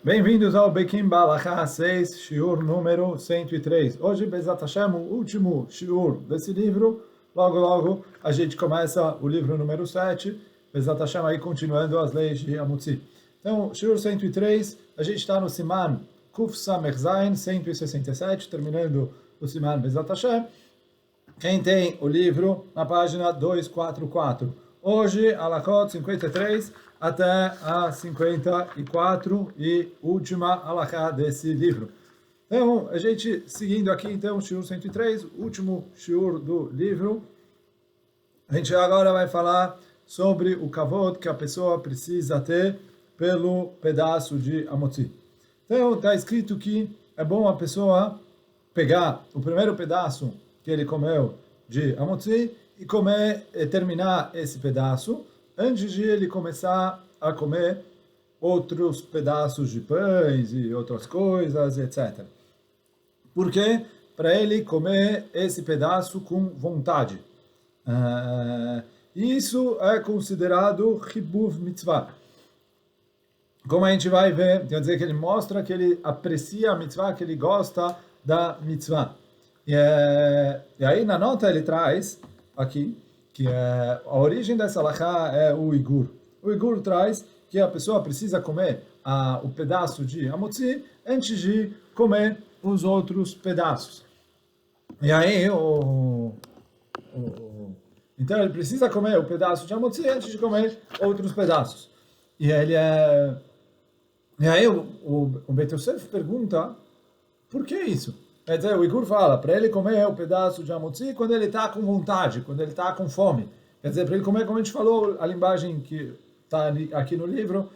Bem-vindos ao Bekim Balacha 6, shiur número 103. Hoje, Bezat Hashem, o último shiur desse livro. Logo, logo, a gente começa o livro número 7. Bezat Hashem aí continuando as leis de Amutzi. Então, shiur 103, a gente está no Siman Kuf Samech Zayin 167, terminando o Siman Bezat Hashem. Quem tem o livro na página 244. Hoje, Alachot 53 até a 54 e última Alachá desse livro. Então, a gente seguindo aqui, então, Shiur 103, último Shiur do livro. A gente agora vai falar sobre o kavod que a pessoa precisa ter pelo pedaço de Amotzi. Então, está escrito que é bom a pessoa pegar o primeiro pedaço que ele comeu de Amotzi e comer e terminar esse pedaço antes de ele começar a comer outros pedaços de pães e outras coisas, etc. Por quê? Para ele comer esse pedaço com vontade. Isso é considerado Chibuv Mitzvah. Como a gente vai ver, quer dizer que ele mostra que ele aprecia a mitzvah, que ele gosta da mitzvah. E aí na nota ele traz aqui que a origem dessa halachá é o Igur. O Igur traz que a pessoa precisa comer o pedaço de Amotzi antes de comer os outros pedaços. E aí então ele precisa comer o pedaço de Amotzi antes de comer outros pedaços. E aí o Beit Yosef pergunta por que isso? Quer dizer, o Igur fala para ele comer o pedaço de Amotzi quando ele está com vontade, quando ele está com fome. Quer dizer, para ele comer, como a gente falou, a linguagem que está aqui no livro,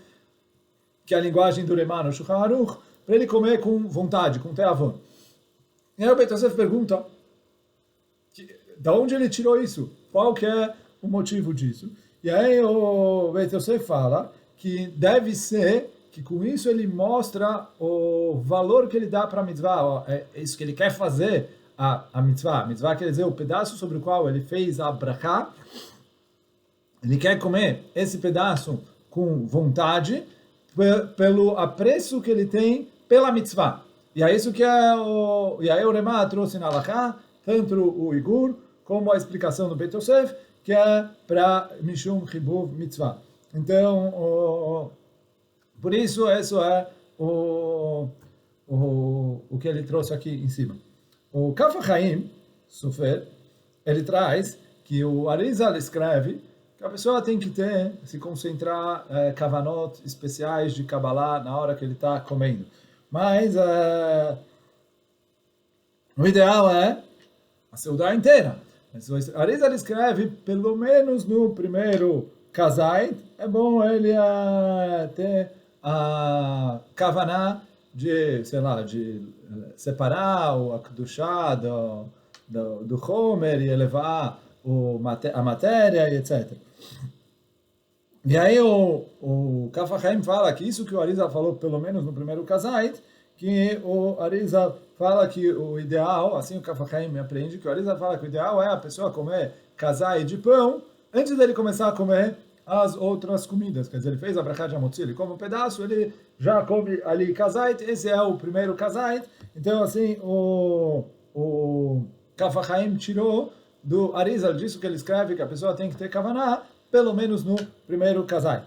que é a linguagem do Remá no Shulchan Aruch, para ele comer com vontade, com teavon. E aí o Beit Yosef pergunta, da onde ele tirou isso? Qual que é o motivo disso? E aí o Beit Yosef fala que deve ser que com isso ele mostra o valor que ele dá para a mitzvah, é isso que ele quer fazer, a mitzvah. A mitzvah quer dizer o pedaço sobre o qual ele fez a brachá, ele quer comer esse pedaço com vontade, pelo apreço que ele tem pela mitzvah. E é isso que e aí o Remá trouxe na Halachá, tanto o Igur, como a explicação do Beit Yosef, que é para Mishum Chibuv Mitzvah. Então, por isso, isso é o que ele trouxe aqui em cima. O Kaf HaChaim, Sofer, ele traz que o Arizal escreve que a pessoa tem que se concentrar kavanot especiais de Kabbalah na hora que ele está comendo. Mas o ideal é a seudá inteira. Mas o Arizal escreve, pelo menos no primeiro kazait, é bom ele ter a kavaná de, sei lá, de separar o akdushá do Homer e elevar a matéria e etc. E aí o Kaf HaChaim fala que isso que o Arizal falou, pelo menos no primeiro kazait, que o Arizal fala que o ideal, assim o Kaf HaChaim me aprende, que o Arizal fala que o ideal é a pessoa comer kazait de pão antes dele começar a comer as outras comidas. Quer dizer, ele fez a brachá de Amotzi, ele come um pedaço, ele já come ali kazait, esse é o primeiro kazait. Então, assim, o Kaf HaChaim tirou do Arizal disso que ele escreve que a pessoa tem que ter kavaná, pelo menos no primeiro kazait.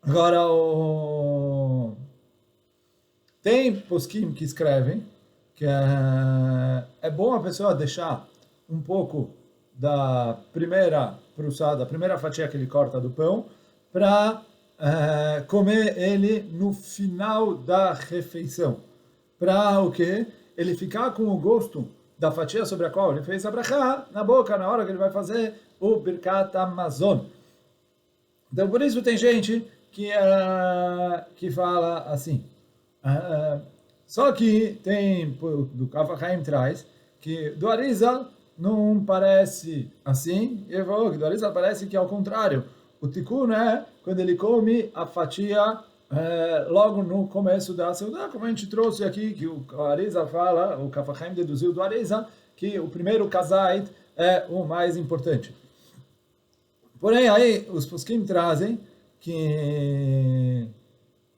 Agora, tem poskim que escrevem que é bom a pessoa deixar um pouco da primeira prussada, da primeira fatia que ele corta do pão, para comer ele no final da refeição. Para o quê? Ele ficar com o gosto da fatia sobre a qual ele fez a brachá na boca, na hora que ele vai fazer o Birkat Hamazon. Então, por isso tem gente que fala assim. Só que tem, do Kaf HaChaim traz, que do Arizal não parece assim, ele falou que do Arizal parece que é ao contrário. O tikkun é quando ele come a fatia logo no começo da seudá, como a gente trouxe aqui, que o Arizal fala, o Kaf HaChaim deduziu do Arizal, que o primeiro kazait é o mais importante. Porém, aí os poskim trazem que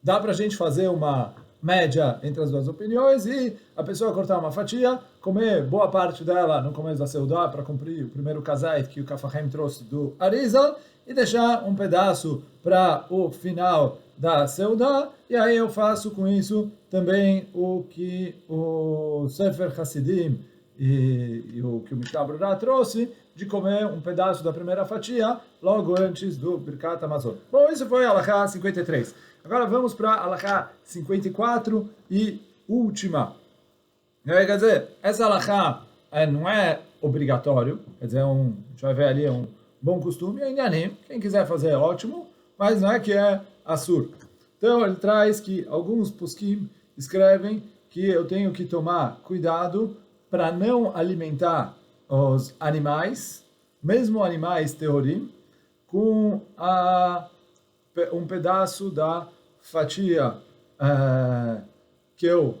dá para a gente fazer uma média entre as duas opiniões e a pessoa cortar uma fatia, comer boa parte dela no começo da Seudá para cumprir o primeiro kazait que o Kafahem trouxe do Arizal e deixar um pedaço para o final da Seudá, e aí eu faço com isso também o que o Sefer Hasidim e o que o Mishnah Brura trouxe, de comer um pedaço da primeira fatia logo antes do Birkat Hamazon. Bom, isso foi a Halakha 53. Agora vamos para a Halakha 54 e última. Quer dizer, essa Halakha não é obrigatório, quer dizer, a gente vai ver ali, é um bom costume, ainda nem, quem quiser fazer é ótimo, mas não é que é assur. Então ele traz que alguns poskim escrevem que eu tenho que tomar cuidado para não alimentar os animais, mesmo animais teorim, com um pedaço da fatia que eu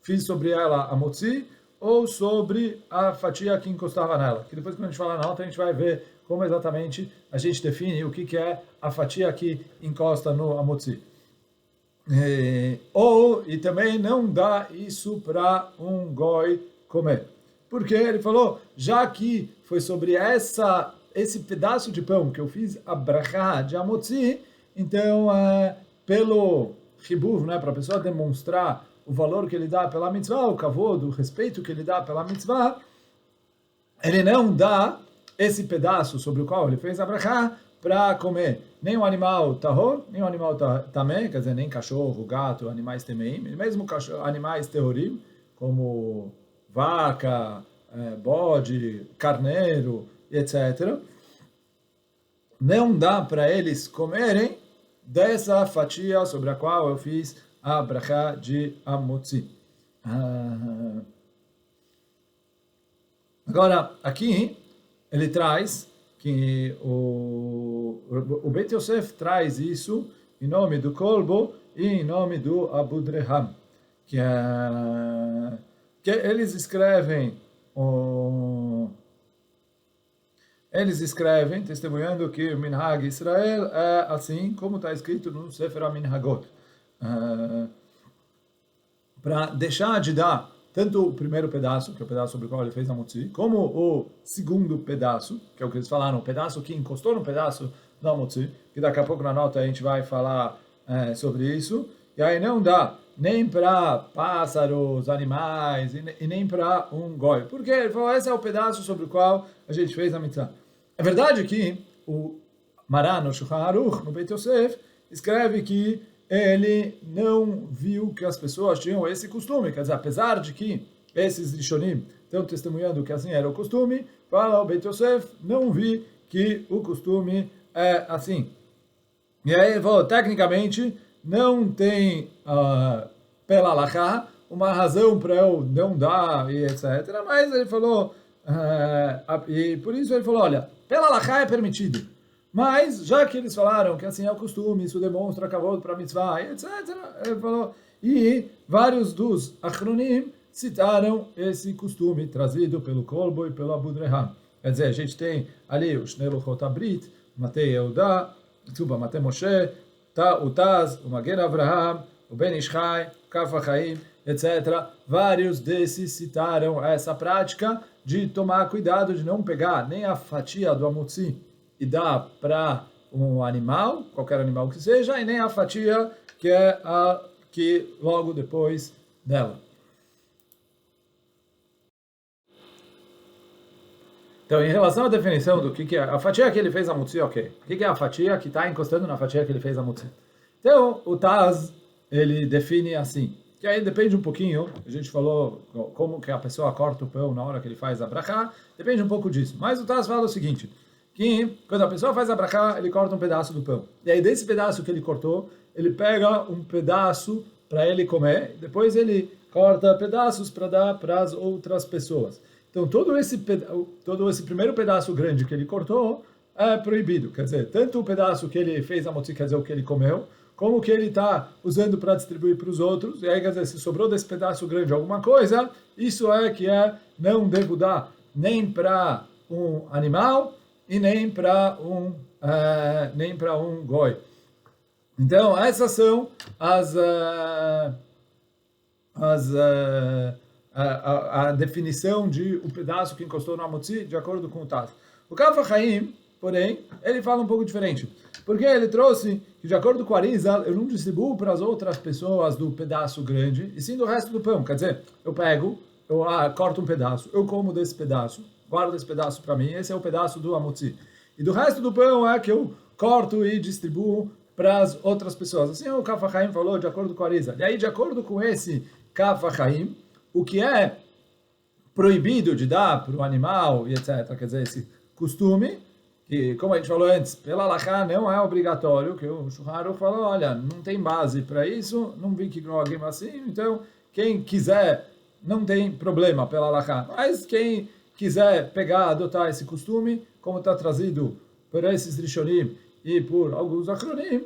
fiz sobre ela a motzi, ou sobre a fatia que encostava nela. Que depois, quando a gente falar na nota, a gente vai ver como exatamente a gente define o que é a fatia que encosta no amotzi. E também não dá isso para um goi comer. Porque ele falou, já que foi sobre esse pedaço de pão que eu fiz a brachá de amotzi, então, pelo ribuv, né, para a pessoa demonstrar o valor que ele dá pela mitzvah, o kavod, o respeito que ele dá pela mitzvah, ele não dá esse pedaço sobre o qual ele fez a brachá para comer nem um animal tahor, nem um animal tamé, quer dizer, nem cachorro, gato, animais temeim, mesmo animais teorim, como vaca, bode, carneiro, etc. Não dá para eles comerem dessa fatia sobre a qual eu fiz a brachá de amotzi. Agora, aqui, ele traz que o Beit Yosef traz isso em nome do Kolbo e em nome do Abudreham, que eles escrevem testemunhando que o Minhag Israel é assim como está escrito no Sefer HaMinhagot, para deixar de dar tanto o primeiro pedaço, que é o pedaço sobre o qual ele fez a motzi, como o segundo pedaço, que é o que eles falaram, o pedaço que encostou no pedaço da motzi, que daqui a pouco na nota a gente vai falar sobre isso, e aí não dá nem para pássaros, animais, e nem para um goi. Porque ele falou, esse é o pedaço sobre o qual a gente fez a mitzvah. É verdade que o Maran, no Shulchan Aruch, no Beit Yosef, escreve que ele não viu que as pessoas tinham esse costume. Quer dizer, apesar de que esses Rishonim estão testemunhando que assim era o costume, fala o Beit Yosef, não vi que o costume é assim. E aí ele falou, tecnicamente, não tem, pela halakha, uma razão para eu não dar, e etc. Mas ele falou, e por isso ele falou, olha, pela halakha é permitido. Mas, já que eles falaram que assim é o costume, isso demonstra kavod para mitzvah, etc. Ele falou, e vários dos achronim citaram esse costume trazido pelo Kolbo e pelo Abudreham. Quer dizer, a gente tem ali o Shnei Luchot Abrit, Matei Yehuda, Matei Moshe, o Taz, o Magen Avraham, o Ben Ishchai, o Kaf HaChaim, etc. Vários desses citaram essa prática de tomar cuidado de não pegar nem a fatia do amotzi e dar para um animal, qualquer animal que seja, e nem a fatia que é a que logo depois dela. Então, em relação à definição do que é a fatia que ele fez a mutzi, ok. O que é a fatia que está encostando na fatia que ele fez a mutzi? Então, o Taz, ele define assim, que aí depende um pouquinho, a gente falou como que a pessoa corta o pão na hora que ele faz a brachá, depende um pouco disso. Mas o Taz fala o seguinte, que quando a pessoa faz a brachá, ele corta um pedaço do pão. E aí desse pedaço que ele cortou, ele pega um pedaço para ele comer, depois ele corta pedaços para dar para as outras pessoas. Então todo esse primeiro pedaço grande que ele cortou é proibido. Quer dizer, tanto o pedaço que ele fez a motzi, quer dizer, o que ele comeu, como o que ele está usando para distribuir para os outros. E aí, quer dizer, se sobrou desse pedaço grande alguma coisa, isso é que não devo dar nem para um animal, e nem para um goi. Então, essas são as, a definição de o pedaço que encostou no Amotzi, de acordo com o Taz. O Kaf HaChaim, porém, ele fala um pouco diferente. Porque ele trouxe que, de acordo com a Arizal, eu não distribuo para as outras pessoas do pedaço grande, e sim do resto do pão. Quer dizer, eu pego, eu corto um pedaço, eu como desse pedaço, guardo esse pedaço para mim, esse é o pedaço do Amotzi. E do resto do pão é que eu corto e distribuo para as outras pessoas. Assim o Kaf HaChaim falou, de acordo com a Arizal. E aí, de acordo com esse Kaf HaChaim, o que é proibido de dar para o animal e etc., quer dizer, esse costume, que, como a gente falou antes, pela halakha não é obrigatório, que o Shulchan Aruch falou, olha, não tem base para isso, não vi que alguém assim, então quem quiser, não tem problema pela halakha, mas quem quiser pegar, adotar esse costume, como está trazido por esses Rishonim e por alguns Achronim,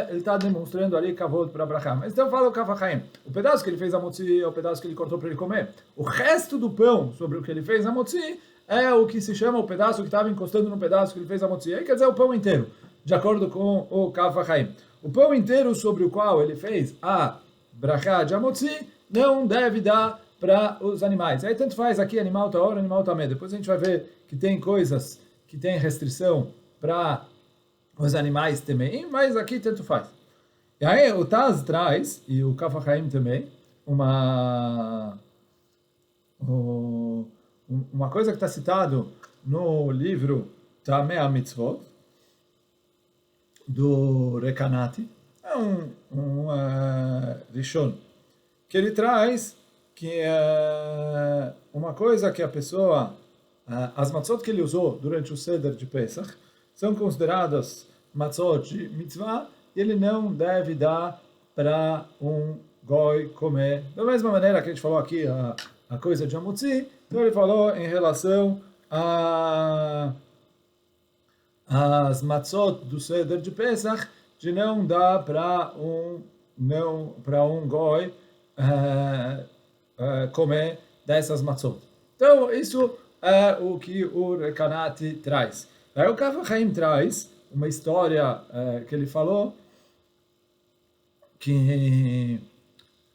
ele está demonstrando ali kavod para Abraham. Mas então fala o Kaf HaChaim, o pedaço que ele fez a motzi é o pedaço que ele cortou para ele comer. O resto do pão sobre o que ele fez a motzi é o que se chama o pedaço que estava encostando no pedaço que ele fez a motzi. Aí quer dizer o pão inteiro, de acordo com o Kaf HaChaim. O pão inteiro sobre o qual ele fez a brachá de amotzi não deve dar para os animais. Aí tanto faz aqui animal taor, animal tamé. Depois a gente vai ver que tem coisas que tem restrição para os animais também, mas aqui tanto faz. E aí o Taz traz, e o Kaf HaChaim também, uma coisa que está citado no livro Tamei HaMitzvot, do Rekanati, é um Rishon, que ele traz que é uma coisa que a pessoa, as matzot que ele usou durante o Seder de Pesach, são consideradas matzot de mitzvah, e ele não deve dar para um goi comer. Da mesma maneira que a gente falou aqui a coisa de amotzi, então ele falou em relação às matzot do Seder de Pesach, de não dar para um goi comer dessas matzot. Então, isso é o que o Rekanati traz. Aí o Kaf HaChaim traz uma história que ele falou que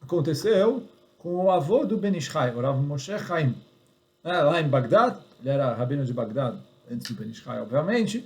aconteceu com o avô do Ben Ish Chai, o Rav Moshe Chaim, lá em Bagdad. Ele era rabino de Bagdad, antes do Ben Ish Chai, obviamente,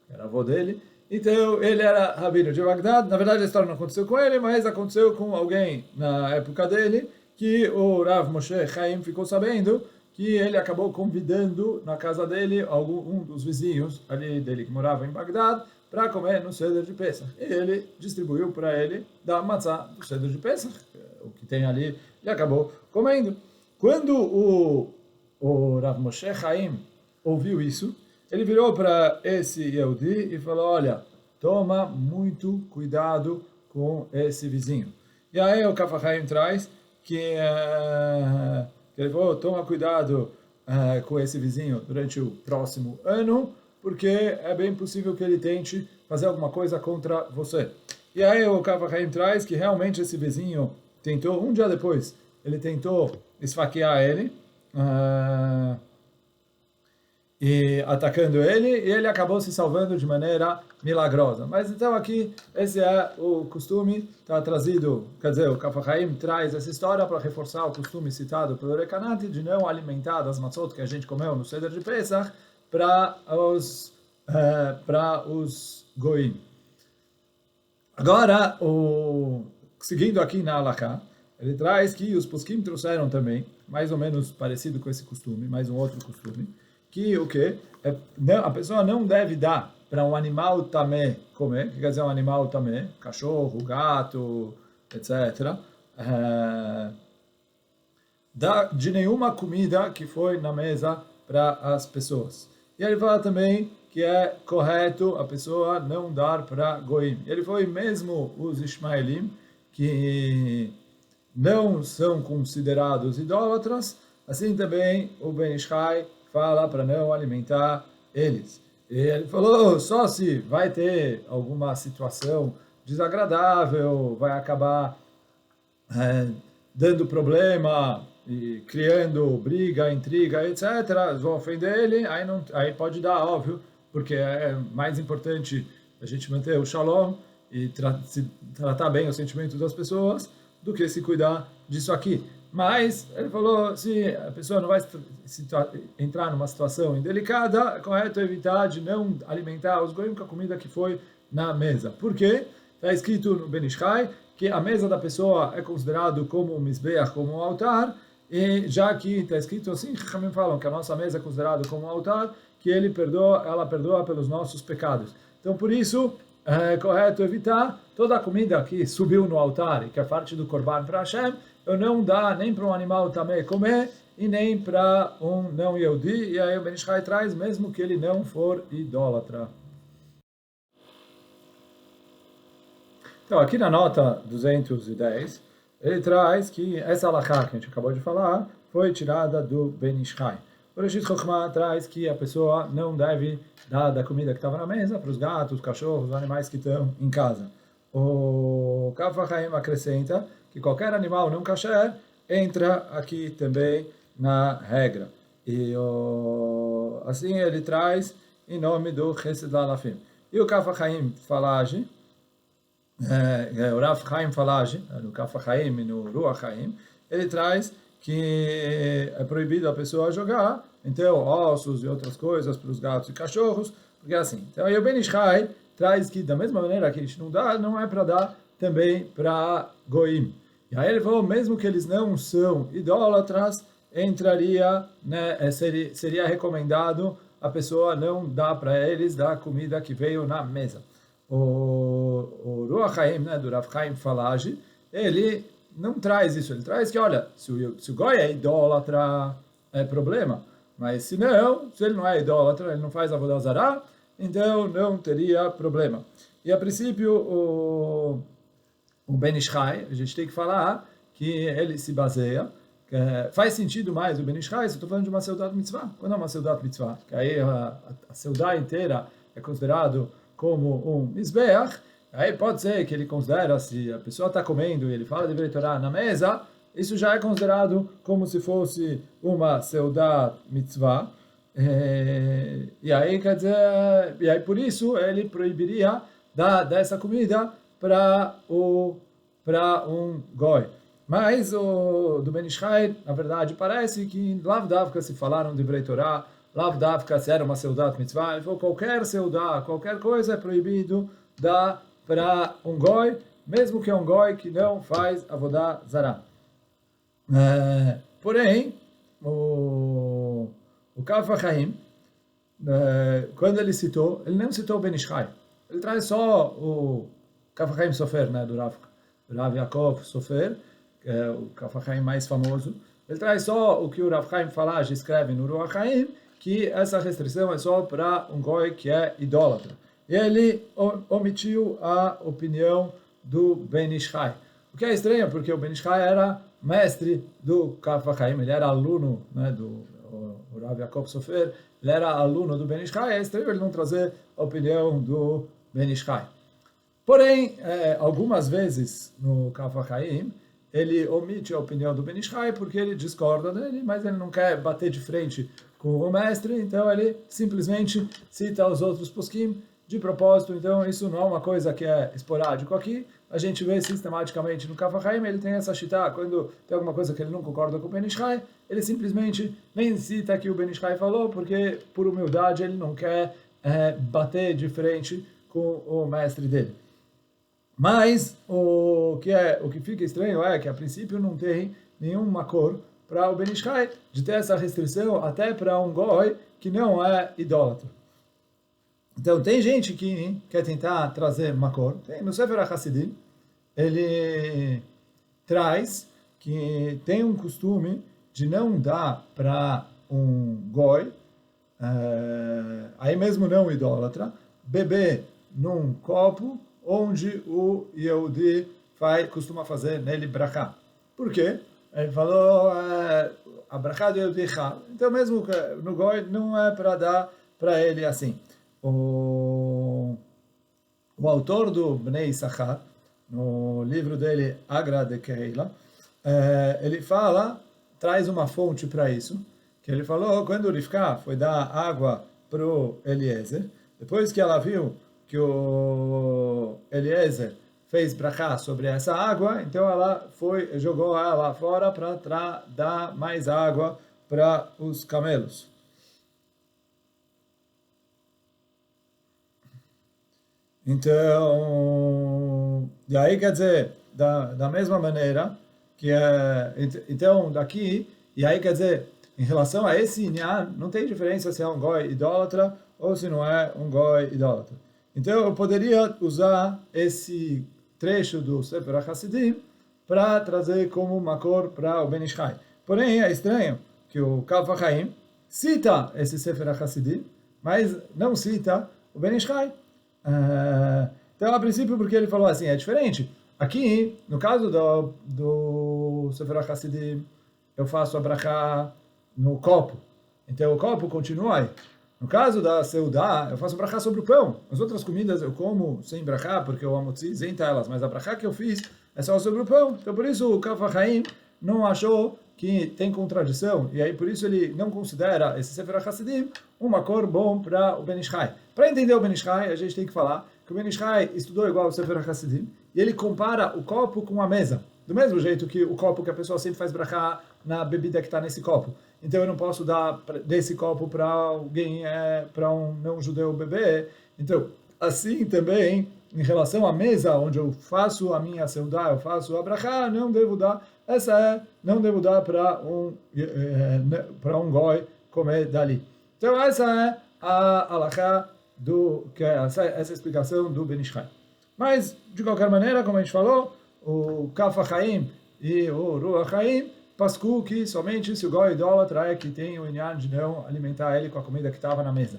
era avô dele. Então, ele era rabino de Bagdad. Na verdade, a história não aconteceu com ele, mas aconteceu com alguém na época dele, que o Rav Moshe Chaim ficou sabendo que ele acabou convidando na casa dele um dos vizinhos ali dele que morava em Bagdad para comer no Seder de Pesach. E ele distribuiu para ele da matzá do Seder de Pesach, o que tem ali, e acabou comendo. Quando o Rav Moshe Chaim ouviu isso, ele virou para esse Yehudi e falou, olha, toma muito cuidado com esse vizinho. E aí o Kaf HaChaim traz que ele falou, toma cuidado com esse vizinho durante o próximo ano, porque é bem possível que ele tente fazer alguma coisa contra você. E aí o Kaf HaChaim traz que realmente esse vizinho tentou, um dia depois, ele tentou esfaquear ele, e atacando ele, e ele acabou se salvando de maneira milagrosa. Mas então aqui, esse é o costume, está trazido, quer dizer, o Kaf HaChaim traz essa história para reforçar o costume citado pelo Rekanati de não alimentar das matzot que a gente comeu no Seder de Pesach para os goim. Agora, seguindo aqui na Halakha, ele traz que os poskim trouxeram também, mais ou menos parecido com esse costume, mais um outro costume, que o quê? A pessoa não deve dar para um animal tamé comer, que quer dizer um animal tamé, cachorro, gato, etc., de nenhuma comida que foi na mesa para as pessoas. E ele fala também que é correto a pessoa não dar para goim. Ele foi mesmo os Ishmaelim, que não são considerados idólatras, assim também o Ben Ish Chai fala para não alimentar eles. E ele falou, só se vai ter alguma situação desagradável, vai acabar dando problema e criando briga, intriga, etc., vão ofender ele, aí pode dar, óbvio, porque é mais importante a gente manter o shalom e se tratar bem o sentimento das pessoas do que se cuidar disso aqui. Mas ele falou, se a pessoa não vai entrar numa situação indelicada, é correto evitar de não alimentar os goim com a comida que foi na mesa. Por quê? Está escrito no Ben Ish Chai que a mesa da pessoa é considerado como um misbeach, como um altar, e já que está escrito assim, também falam que a nossa mesa é considerada como um altar, que ela perdoa pelos nossos pecados. Então, por isso, é correto evitar toda a comida que subiu no altar e que é parte do Korban para Hashem, eu não dá nem para um animal também comer e nem para um não Yehudi. E aí o Ben Ish Chai traz, mesmo que ele não for idólatra. Então, aqui na nota 210, ele traz que essa halakha que a gente acabou de falar foi tirada do Ben Ish Chai. O Reshit Chokhmah traz que a pessoa não deve dar da comida que estava na mesa para os gatos, cachorros, animais que estão em casa. O Kaf HaChaim acrescenta que qualquer animal não kasher entra aqui também na regra. E assim ele traz em nome do Chesed Lalafim. E o Kaf HaChaim Falage, o Rav Chaim Falage, no Kaf HaChaim e no Ruach Chaim, ele traz que é proibido a pessoa jogar, então, ossos e outras coisas para os gatos e cachorros, porque é assim. Então, aí o Ben Ish Chai traz que, da mesma maneira que a gente não dá, não é para dar também para Goim. E aí ele falou, mesmo que eles não são idólatras, entraria, né, seria recomendado a pessoa não dar para eles da comida que veio na mesa. O Ruach Chaim, né, do Rav Chaim Falage, ele não traz isso, ele traz que, olha, se o Goi é idólatra, é problema, mas se ele não é idólatra, ele não faz avodah zará, então não teria problema. E a princípio, o Ben Ish Chai, a gente tem que falar que ele se baseia, faz sentido mais o Ben Ish Chai, se eu estou falando de uma seudat mitzvah, quando é uma seudat mitzvah, que aí a seudá inteira é considerado como um mizbeach, aí pode ser que ele considera, se a pessoa está comendo e ele fala de Torá na mesa, isso já é considerado como se fosse uma seudat mitzvah, e aí quer dizer, e aí por isso ele proibiria dar essa comida para um goi. Mas o do Ben Ish Chai, na verdade, parece que Lav Davka se falaram de Torá, Lav Davka se era uma seudat mitzvah, ele falou qualquer seudá, qualquer coisa é proibido dar para um goi, mesmo que é um goi que não faz avodah zará. Porém, o Kaf HaChaim, quando ele não citou o Ben Ish Chai. Ele traz só o Kaf HaChaim Sofer, né, do Rav Yaakov Sofer, que é o Kaf HaChaim mais famoso. Ele traz só o que o Rav Chaim Falage escreve no Ruach Chaim, que essa restrição é só para um goi que é idólatra. E ele omitiu a opinião do Ben Ish Chai. O que é estranho, porque o Ben Ish Chai era mestre do Kaf HaChaim, ele era aluno, né, do Rav Yaakov Sofer, ele era aluno do Ben Ish Chai, é estranho ele não trazer a opinião do Ben Ish Chai. Porém, algumas vezes no Kaf HaChaim, ele omite a opinião do Ben Ish Chai porque ele discorda dele, mas ele não quer bater de frente com o mestre, então ele simplesmente cita os outros poskim de propósito. Então isso não é uma coisa que é esporádico aqui, a gente vê sistematicamente no Kaf HaChaim, ele tem essa shita, quando tem alguma coisa que ele não concorda com o Ben Ish Chai, ele simplesmente nem cita que o Ben Ish Chai falou, porque por humildade ele não quer bater de frente com o mestre dele. Mas o que fica estranho é que a princípio não tem nenhuma cor para o Ben Ish Chai de ter essa restrição até para um goi que não é idólatra. Então tem gente que quer tentar trazer uma cor. No Sefer HaChassidim ele traz que tem um costume de não dar para um goi, aí mesmo não idólatra, beber num copo onde o Yehudi costuma fazer nele brachá. Por quê? Ele falou a brachá do Yehudi Chal. Então mesmo no goi não é para dar para ele assim. O autor do Bnei Issachar, no livro dele Agra de Keila, ele traz uma fonte para isso, que ele falou quando o Rivka foi dar água para o Eliezer, depois que ela viu que o Eliezer fez brachá sobre essa água, então ela foi, jogou ela fora para dar mais água para os camelos. Então, e aí quer dizer, da mesma maneira, que é, então daqui, e aí quer dizer, em relação a esse inyan, não tem diferença se é um goi idólatra ou se não é um goi idólatra. Então eu poderia usar esse trecho do Sefer HaChassidim para trazer como makor para o Ben Ish Chai. Porém, é estranho que o Kaf HaChaim cita esse Sefer HaChassidim, mas não cita o Ben Ish Chai. Então, a princípio, porque ele falou assim, é diferente. Aqui, no caso do Sefer HaChassidim, eu faço a brachá no copo. Então, o copo continua aí. No caso da Seudá, eu faço brachá sobre o pão. As outras comidas eu como sem brachá, porque o amotzi isenta elas. Mas a brachá que eu fiz é só sobre o pão. Então, por isso, o Kaf HaChaim não achou que tem contradição. E aí, por isso, ele não considera esse Sefer HaChassidim uma cor bom para o Ben Ish Chai. Para entender o Ben Ish Chai, a gente tem que falar que o Ben Ish Chai estudou igual o Sefer HaChassidim, e ele compara o copo com a mesa. Do mesmo jeito que o copo que a pessoa sempre faz brachá na bebida que está nesse copo. Então eu não posso dar desse copo para alguém, para um não-judeu beber. Então, assim também, em relação à mesa onde eu faço a minha seudá, eu faço a brachá, não devo dar, não devo dar para um goi comer dali. Então essa é a halachá essa explicação do Ben Ish Chai. Mas, de qualquer maneira, como a gente falou, o Kaf HaChaim e o Ruach HaChaim pascu que somente se o goi idólatra é que tem o inyan de não alimentar ele com a comida que estava na mesa.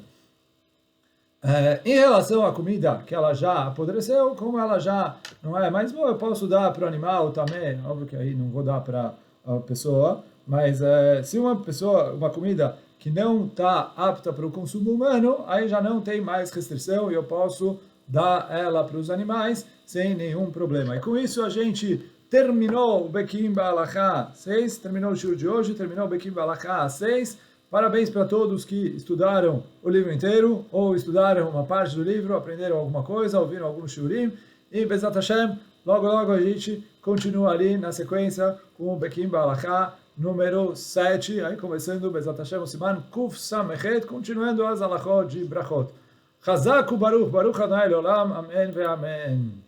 Em relação à comida que ela já apodreceu, como ela já não é mais boa, eu posso dar para o animal também, óbvio que aí não vou dar para a pessoa, mas se uma comida que não está apta para o consumo humano, aí já não tem mais restrição e eu posso dar ela para os animais sem nenhum problema. E com isso a gente terminou o Bekim Ba'alachá 6, terminou o show de hoje, terminou o Bekim Ba'alachá 6. Parabéns para todos que estudaram o livro inteiro, ou estudaram uma parte do livro, aprenderam alguma coisa, ouviram algum shurim, e Bezat Hashem, logo logo a gente continua ali na sequência com o Bekim Ba'alachá número 7, aí começando Bezat Hashem, o Siman Kuf Samechet, continuando as alachot de Brachot. Chazak Baruch, Baruch Adonai Leolam, Amém ve Amém.